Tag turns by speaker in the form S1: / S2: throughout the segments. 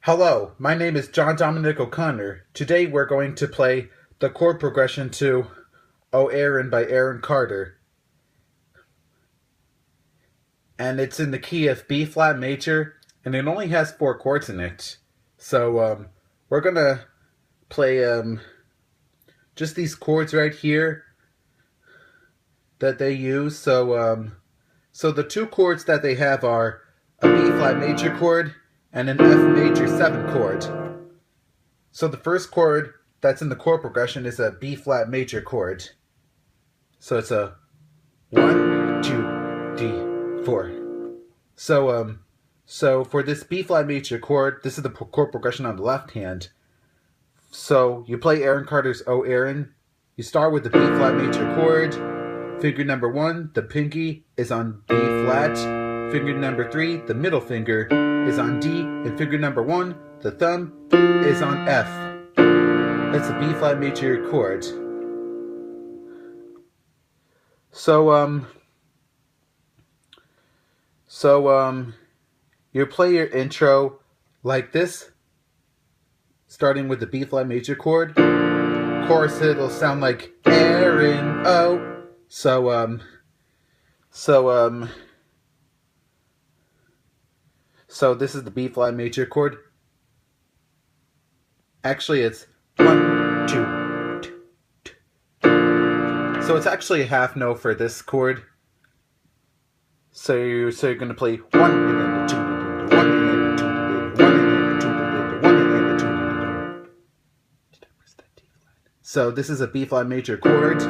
S1: Hello, my name is John Dominic O'Connor. Today we're going to play the chord progression to "O Aaron" by Aaron Carter. And it's in the key of B flat major, and it only has 4 chords in it. So we're going to play just these chords right here that they use. So the 2 chords that they have are a B flat major chord and an F major 7 chord. So the first chord that's in the chord progression is a B flat major chord. So it's a 1, 2, 3, 4. So for this B flat major chord, this is the chord progression on the left hand. So you play Aaron Carter's "O Aaron." You start with the B flat major chord. Finger number 1, the pinky, is on B flat. Finger number 3, the middle finger, is on D, and finger number 1, the thumb, is on F. That's a B flat major chord. You play your intro like this, starting with the B flat major chord. Chorus, it'll sound like Aaron, oh. So this is the B flat major chord. Actually, it's 1, 2, 2, 2. So it's actually a half note for this chord. So you're gonna play 1 and then a 2, and then a 1 and then a 2, and then a 1 and then a 2, and then a 1 and then a 2, and then a 2. So this is a B flat major chord.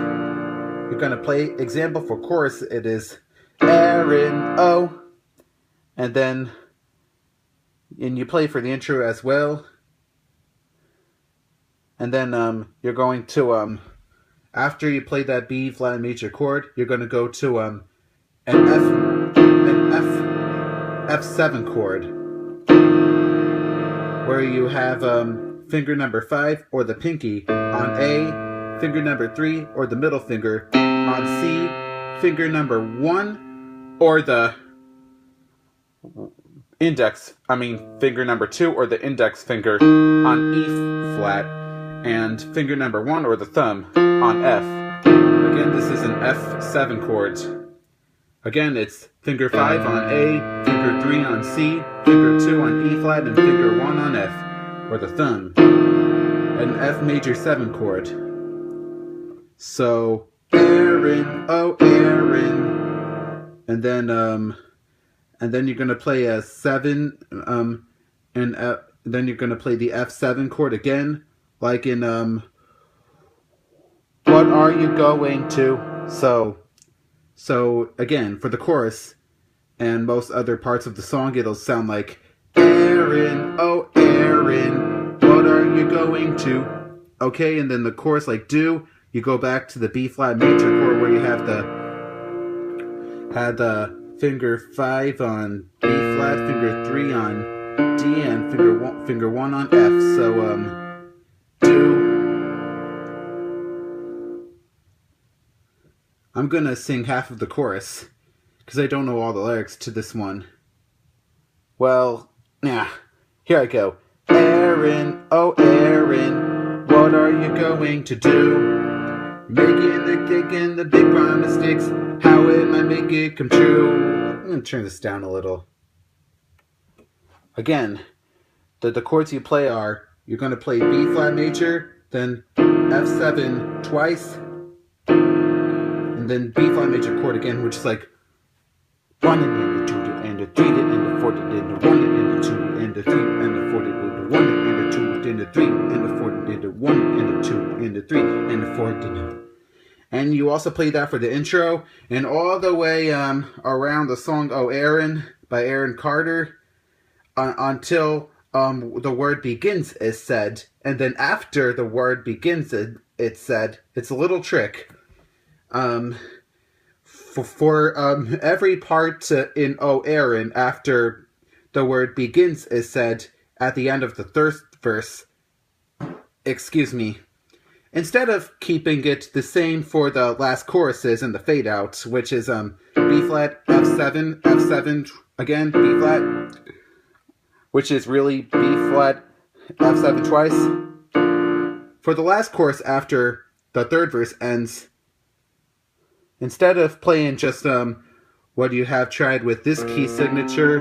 S1: You're gonna play example for chorus. It is Aaron, oh, and you play for the intro as well. And then you're going to after you play that B flat major chord, you're gonna go to an F7 chord, where you have finger number 5 or the pinky on A, finger number 3 or the middle finger on C, finger number 1 or the finger number 2 or the index finger on E flat, and finger number 1 or the thumb on F. Again, this is an F7 chord. Again, it's finger 5 on A, finger 3 on C, finger 2 on E flat, and finger 1 on F, or the thumb. An F major 7 chord. So, Aaron, oh Aaron. And then you're gonna play a 7, then you're gonna play the F7 chord again, like in what are you going to? So again, for the chorus and most other parts of the song, it'll sound like Aaron, oh Aaron, what are you going to? Okay, and then the chorus, like do, you go back to the B flat major chord where you have the finger 5 on B flat, finger 3 on D, and finger 1 on F. So do. I'm gonna sing half of the chorus because I don't know all the lyrics to this one. Well, here I go. Aaron, oh Aaron, what are you going to do? Making the cake and the big promise sticks. How am I make it come true? I'm gonna turn this down a little. Again, the chords you play are, you're gonna play B flat major, then F7 twice, and then B flat major chord again, which is like 1 and the 2 and the 3 and the 4 and the 1 and the 2 and the 3 and the 4 and the 1 and the 2 and the 3 and the 4 and the 1 and the 2 and the 3 and the 4 and the. And you also play that for the intro, and all the way around the song "O Aaron" by Aaron Carter until the word begins is said, and then after the word begins it's said. It's a little trick. For every part in "O Aaron" after the word begins is said at the end of the third verse. Instead of keeping it the same for the last choruses and the fade outs, which is B flat, F7, F7, again, B flat, which is really B flat, F7 twice. For the last chorus after the third verse ends, instead of playing just what you have tried with this key signature,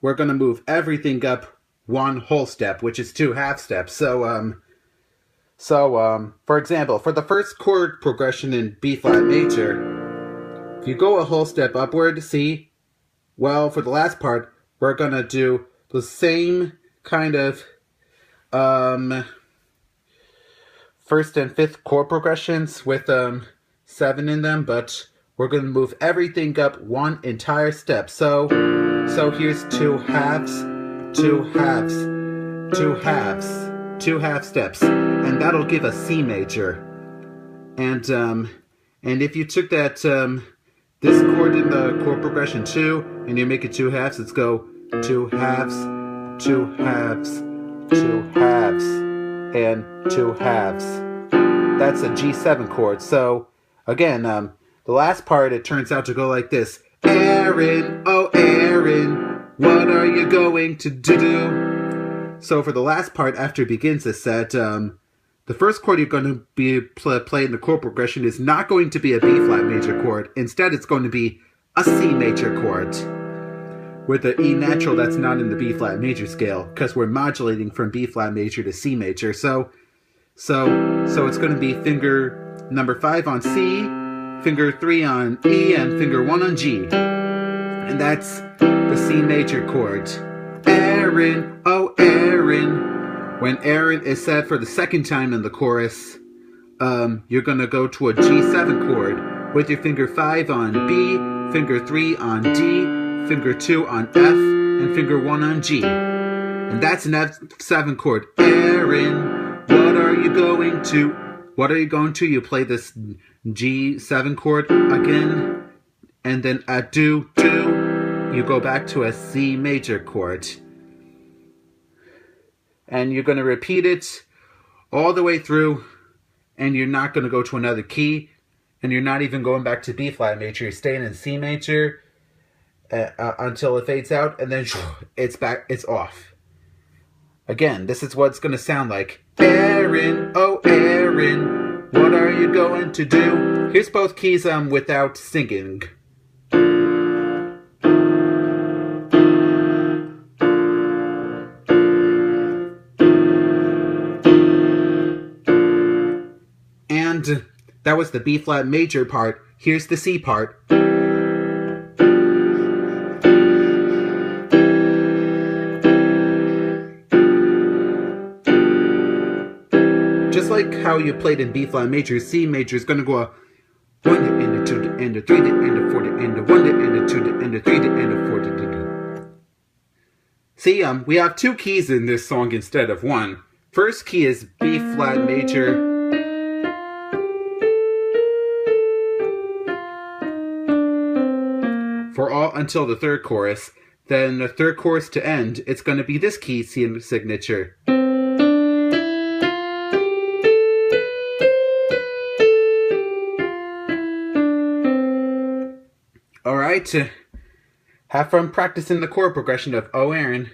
S1: we're going to move everything up one whole step, which is 2 half steps. So for example, for the first chord progression in B flat major, if you go a whole step upward, see, well, for the last part, we're going to do the same kind of first and fifth chord progressions with 7 in them, but we're going to move everything up one entire step. So here's 2 halves, 2 halves, 2 halves, 2 half steps, and that'll give us C major. And if you took that this chord in the chord progression 2 and you make it 2 halves, let's go 2 halves, 2 halves, 2 halves, and 2 halves. That's a G7 chord. So again, the last part, it turns out to go like this. Aaron, oh Aaron, what are you going to do? So for the last part, after it begins this set, the first chord you're going to be playing the chord progression is not going to be a B flat major chord. Instead, it's going to be a C major chord with the E natural that's not in the B flat major scale, because we're modulating from B flat major to C major. So it's going to be finger number 5 on C, finger 3 on E, and finger 1 on G. And that's the C major chord. Aaron, oh Aaron. When Aaron is said for the second time in the chorus, you're going to go to a G7 chord with your finger 5 on B, finger 3 on D, finger 2 on F, and finger 1 on G. And that's an F7 chord. Aaron, what are you going to? What are you going to? You play this G7 chord again, and then at do, you go back to a C major chord. And you're going to repeat it all the way through, and you're not going to go to another key, and you're not even going back to B flat major. You're staying in C major until it fades out, and then it's back, it's off. Again, this is what it's going to sound like. Aaron, oh Aaron, what are you going to do? Here's both keys without singing. And that was the B flat major part. Here's the C part. Just like how you played in B flat major, C major is going to go 1 to end, 2 to end, 3 to end, 4 to end, 1 to end, 2 to end, 3 to end, 4 to end. See, we have 2 keys in this song instead of 1. First key is B flat major. For all until the third chorus. Then the third chorus to end, it's going to be this key signature. Alright, have fun practicing the chord progression of Oh Aaron.